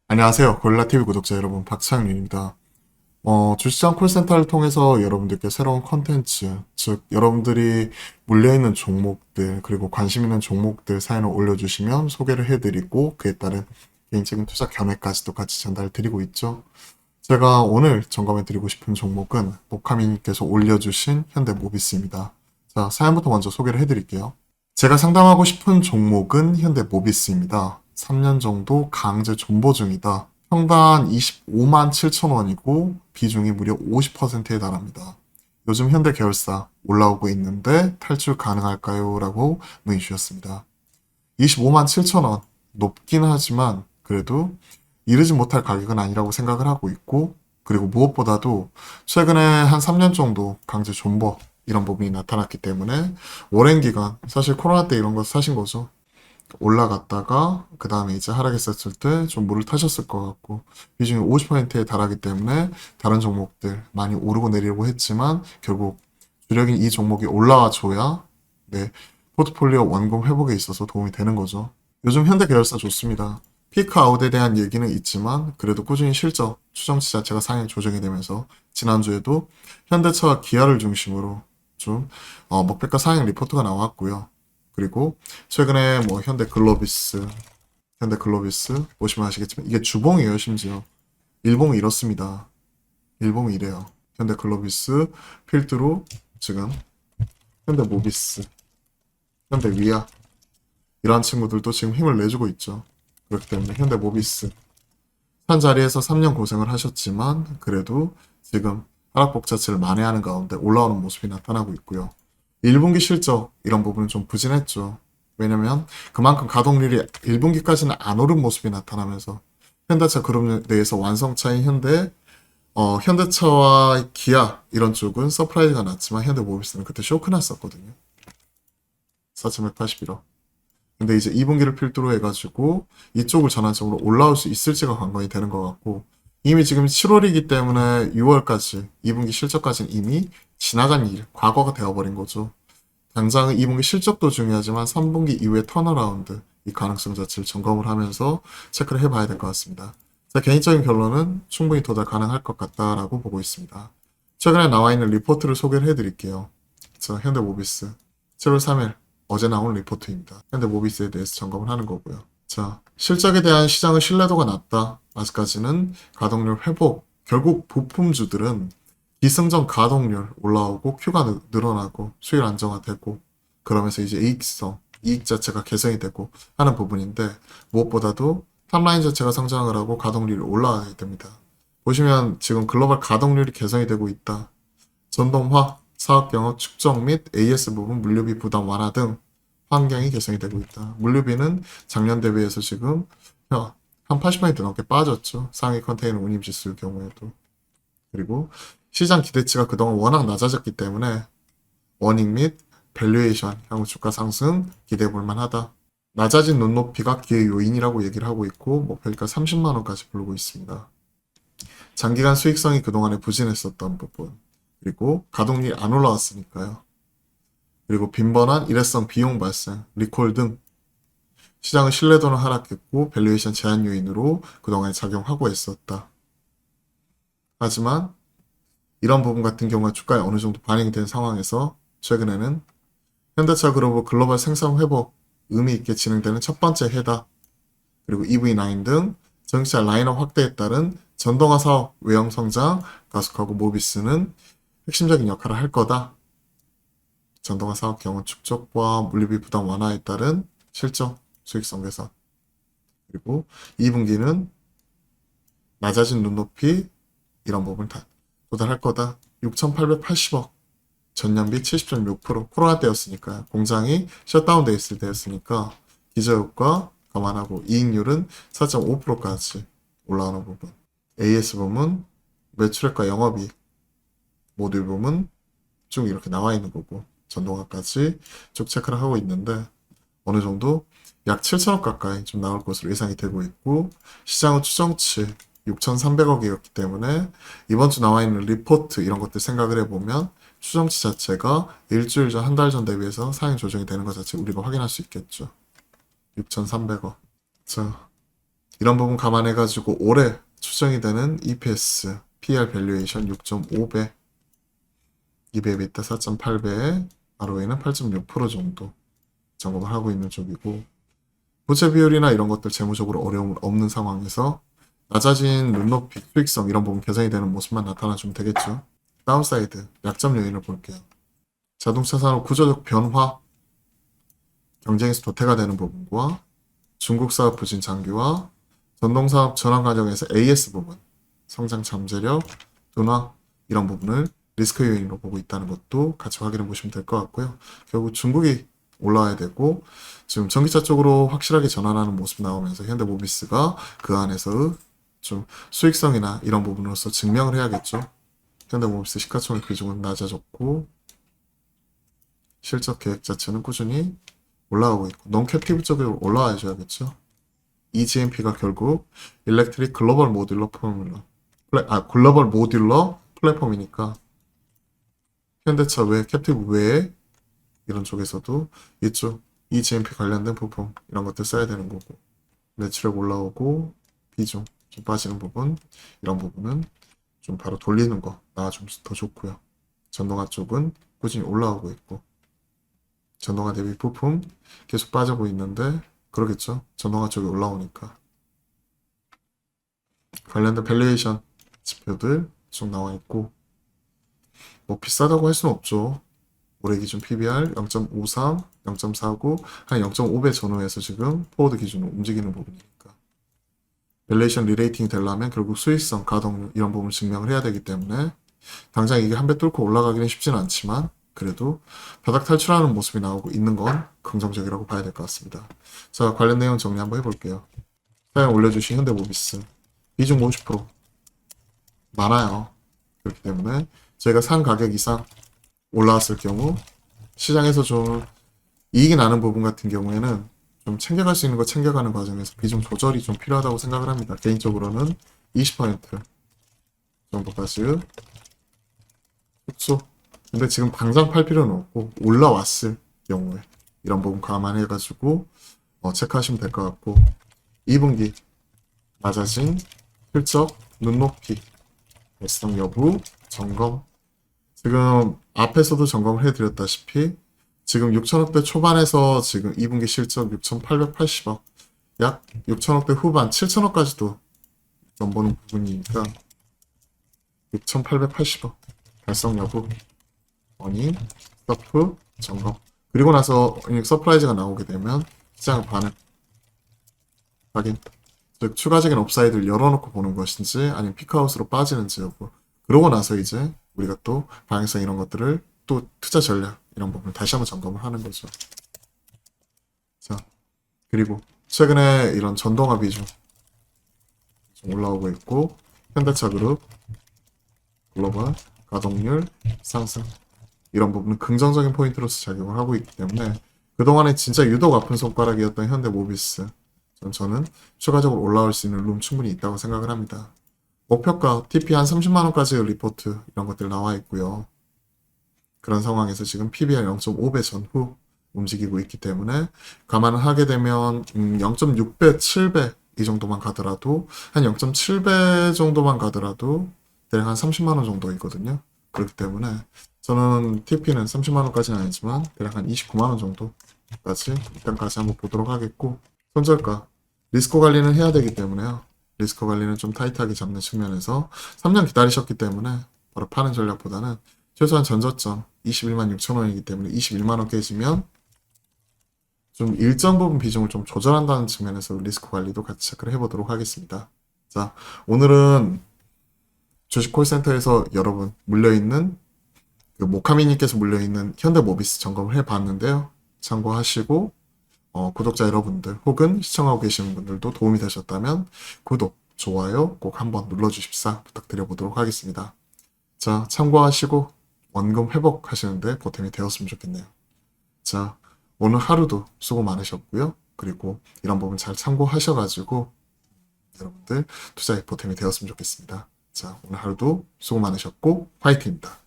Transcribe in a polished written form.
안녕하세요. 고릴라TV 구독자 여러분, 박창윤입니다. 주시장 콜센터를 통해서 여러분들께 새로운 컨텐츠, 즉, 여러분들이 물려있는 종목들, 그리고 관심 있는 종목들 사연을 올려주시면 소개를 해드리고, 그에 따른 개인적인 투자 견해까지도 같이 전달드리고 있죠. 제가 오늘 점검해드리고 싶은 종목은 목카미님께서 올려주신 현대모비스입니다. 자, 사연부터 먼저 소개를 해드릴게요. 제가 상담하고 싶은 종목은 현대모비스입니다. 3년 정도 강제 존버 중이다. 평단 25만 7천 원이고 비중이 무려 50%에 달합니다. 요즘 현대 계열사 올라오고 있는데 탈출 가능할까요? 라고 문의 주셨습니다. 25만 7천 원 높긴 하지만 그래도 이르지 못할 가격은 아니라고 생각을 하고 있고, 그리고 무엇보다도 최근에 한 3년 정도 강제 존버 이런 부분이 나타났기 때문에 오랜 기간 사실 코로나 때 이런 거 사신 거죠. 올라갔다가 그 다음에 이제 하락했었을 때 좀 물을 타셨을 것 같고, 비중이 50%에 달하기 때문에 다른 종목들 많이 오르고 내리려고 했지만 결국 주력인 이 종목이 올라와 줘야 네, 포트폴리오 원금 회복에 있어서 도움이 되는 거죠. 요즘 현대 계열사 좋습니다. 피크 아웃에 대한 얘기는 있지만 그래도 꾸준히 실적 추정치 자체가 상향 조정이 되면서 지난주에도 현대차와 기아를 중심으로 좀 먹배가 상향 리포트가 나왔고요. 그리고 최근에 뭐 현대 글로비스 보시면 아시겠지만 이게 주봉이에요. 심지어 일봉이 이렇습니다. 일봉이 이래요. 현대글로비스 필두로 지금 현대모비스, 현대위아 이러한 친구들도 지금 힘을 내주고 있죠. 그렇기 때문에 현대모비스 한 자리에서 3년 고생을 하셨지만 그래도 지금 하락폭 자체를 만회하는 가운데 올라오는 모습이 나타나고 있고요. 1분기 실적 이런 부분은 좀 부진했죠. 왜냐면 그만큼 가동률이 1분기까지는 안 오른 모습이 나타나면서 현대차 그룹 내에서 완성차인 현대차와 기아 이런 쪽은 서프라이즈가 났지만 현대모비스는 그때 쇼크 났었거든요. 4,181억. 근데 이제 2분기를 필두로 해가지고 이쪽을 전환적으로 올라올 수 있을지가 관건이 되는 것 같고, 이미 지금 7월이기 때문에 6월까지 2분기 실적까지는 이미 지나간 일, 과거가 되어버린 거죠. 당장은 2분기 실적도 중요하지만 3분기 이후의 턴어라운드 이 가능성 자체를 점검을 하면서 체크를 해봐야 될 것 같습니다. 제 개인적인 결론은 충분히 도달 가능할 것 같다라고 보고 있습니다. 최근에 나와 있는 리포트를 소개를 해드릴게요. 자, 현대모비스 7월 3일 어제 나온 리포트입니다. 현대모비스에 대해서 점검을 하는 거고요. 자, 실적에 대한 시장의 신뢰도가 낮다. 아직까지는 가동률 회복. 결국 부품주들은 기승전 가동률 올라오고 큐가 늘어나고 수율 안정화되고 그러면서 이제 이익 자체가 개선이 되고 하는 부분인데, 무엇보다도 탑라인 자체가 성장을 하고 가동률이 올라가야 됩니다. 보시면 지금 글로벌 가동률이 개선이 되고 있다. 전동화, 사업 경험 축적 및 AS 부분 물류비 부담 완화 등 환경이 개선이 되고 있다. 물류비는 작년 대비해서 지금 한 80% 넘게 빠졌죠. 상위 컨테이너 운임 지수의 경우에도. 그리고 시장 기대치가 그동안 워낙 낮아졌기 때문에 원익 및 밸류에이션, 향후 주가 상승 기대해 볼 만하다. 낮아진 눈높이가 기회 요인이라고 얘기를 하고 있고 목표가 30만 원까지 부르고 있습니다. 장기간 수익성이 그동안에 부진했었던 부분, 그리고 가동률이 안 올라왔으니까요. 그리고 빈번한 일회성 비용 발생, 리콜 등 시장의 신뢰도는 하락했고 밸류에이션 제한 요인으로 그동안 작용하고 있었다. 하지만 이런 부분 같은 경우에 주가에 어느 정도 반영이 된 상황에서 최근에는 현대차 그룹의 글로벌 생산 회복 의미 있게 진행되는 첫 번째 해다, 그리고 EV9 등 전기차 라인업 확대에 따른 전동화 사업 외형 성장 가속하고 모비스는 핵심적인 역할을 할 거다. 전동화 사업 경원 축적과 물류비 부담 완화에 따른 실적 수익성 개선, 그리고 2분기는 낮아진 눈높이 이런 부분을 다 도달할 거다. 6,880억 전년비 70.6%, 코로나 때였으니까 공장이 셧다운돼 있을 때였으니까 기저효과 감안하고 이익률은 4.5%까지 올라오는 부분. AS 부문 매출액과 영업이익 모듈 부문 쭉 이렇게 나와 있는 거고 전동화까지 쭉 체크를 하고 있는데 어느 정도 약 7천억 가까이 좀 나올 것으로 예상이 되고 있고, 시장은 추정치 6,300억이었기 때문에 이번 주 나와 있는 리포트 이런 것들 생각을 해보면 추정치 자체가 일주일 전, 한 달 전 대비해서 상향 조정이 되는 것 자체 우리가 확인할 수 있겠죠. 6,300억. 자, 이런 부분 감안해가지고 올해 추정이 되는 EPS, PR 밸류에이션 6.5배, EBITA 4.8배, ROE는 8.6% 정도 점검을 하고 있는 쪽이고, 부채 비율이나 이런 것들 재무적으로 어려움은 없는 상황에서 낮아진 눈높이, 수익성 이런 부분 개선이 되는 모습만 나타나주면 되겠죠. 다운사이드, 약점 요인을 볼게요. 자동차 산업 구조적 변화, 경쟁에서 도태가 되는 부분과 중국 사업 부진 장기와 전동사업 전환 과정에서 AS 부분, 성장 잠재력, 둔화 이런 부분을 리스크 요인으로 보고 있다는 것도 같이 확인해 보시면 될 것 같고요. 결국 중국이 올라와야 되고 지금 전기차 쪽으로 확실하게 전환하는 모습 나오면서 현대모비스가 그 안에서 좀 수익성이나 이런 부분으로서 증명을 해야겠죠. 현대모비스 시가총액 비중은 낮아졌고 실적 계획 자체는 꾸준히 올라가고 있고 non-captive 쪽으로 올라와 줘야겠죠. EGMP가 결국 일렉트릭 글로벌 모듈러 글로벌 모듈러 플랫폼이니까 현대차 외 캡티브 외에 이런 쪽에서도 이쪽 EGMP 관련된 부품 이런 것들 써야 되는 거고 매출액 올라오고 비중 좀 빠지는 부분 이런 부분은 좀 바로 돌리는 거 나아 좀 더 좋고요. 전동화 쪽은 꾸준히 올라오고 있고 전동화 대비 부품 계속 빠지고 있는데 그러겠죠. 전동화 쪽이 올라오니까 관련된 밸류에이션 지표들 쭉 나와 있고 뭐 비싸다고 할 수는 없죠. 올해 기준 PBR 0.53, 0.49, 한 0.5배 전후에서 지금 포워드 기준으로 움직이는 부분이니까 밸류에이션 리레이팅이 되려면 결국 수익성, 가동률 이런 부분을 증명을 해야 되기 때문에 당장 이게 한 배 뚫고 올라가기는 쉽지는 않지만 그래도 바닥 탈출하는 모습이 나오고 있는 건 긍정적이라고 봐야 될 것 같습니다. 자, 관련 내용 정리 한번 해볼게요. 사연 올려주신 현대모비스 비중 50% 많아요. 그렇기 때문에 저희가 산 가격 이상 올라왔을 경우 시장에서 좀 이익이 나는 부분 같은 경우에는 좀 챙겨갈 수 있는 거 챙겨가는 과정에서 비중 조절이 좀 필요하다고 생각을 합니다. 개인적으로는 20% 정도까지 흡수. 근데 지금 당장 팔 필요는 없고 올라왔을 경우에 이런 부분 감안해가지고 체크하시면 될 것 같고 2분기 낮아진 실적, 눈높이, 달성 여부, 점검 지금 앞에서도 점검을 해드렸다시피 지금 6천억대 초반에서 지금 2분기 실적 6,880억 약 6천억대 후반 7천억까지도 넘보는 부분이니까 6,880억 달성 여부 원인, 서프, 점검 그리고 나서 서프라이즈가 나오게 되면 시장 반응 확인 즉 추가적인 업사이드를 열어놓고 보는 것인지 아니면 피크아웃으로 빠지는지 여부 그러고 나서 이제 우리가 또 방향성 이런 것들을 또 투자 전략 이런 부분을 다시 한번 점검을 하는 거죠. 자 그리고 최근에 이런 전동화 비중 좀 올라오고 있고 현대차 그룹 글로벌 가동률 상승 이런 부분은 긍정적인 포인트로서 작용을 하고 있기 때문에 그동안에 진짜 유독 아픈 손가락이었던 현대모비스 저는 추가적으로 올라올 수 있는 룸 충분히 있다고 생각을 합니다. 목표가 TP 한 30만원까지의 리포트 이런 것들 나와 있고요. 그런 상황에서 지금 PBR 0.5배 전후 움직이고 있기 때문에 감안을 하게 되면 0.6배, 7배 이 정도만 가더라도 한 0.7배 정도만 가더라도 대략 한 30만원 정도이거든요. 그렇기 때문에 저는 TP는 30만원까지는 아니지만 대략 한 29만원 정도까지 일단까지 한번 보도록 하겠고 손절가 리스크 관리는 해야 되기 때문에요. 리스크 관리는 좀 타이트하게 잡는 측면에서 3년 기다리셨기 때문에 바로 파는 전략보다는 최소한 전저점 21만 6천 원이기 때문에 21만 원 깨지면 좀 일정 부분 비중을 좀 조절한다는 측면에서 리스크 관리도 같이 체크를 해보도록 하겠습니다. 자, 오늘은 주식 콜센터에서 여러분 물려있는 그 모카미님께서 물려있는 현대모비스 점검을 해봤는데요. 참고하시고 구독자 여러분들 혹은 시청하고 계시는 분들도 도움이 되셨다면 구독, 좋아요 꼭 한번 눌러주십사 부탁드려보도록 하겠습니다. 자, 참고하시고 원금 회복하시는데 보탬이 되었으면 좋겠네요. 자, 오늘 하루도 수고 많으셨고요. 그리고 이런 부분 잘 참고하셔가지고 여러분들 투자에 보탬이 되었으면 좋겠습니다. 자, 오늘 하루도 수고 많으셨고 화이팅입니다.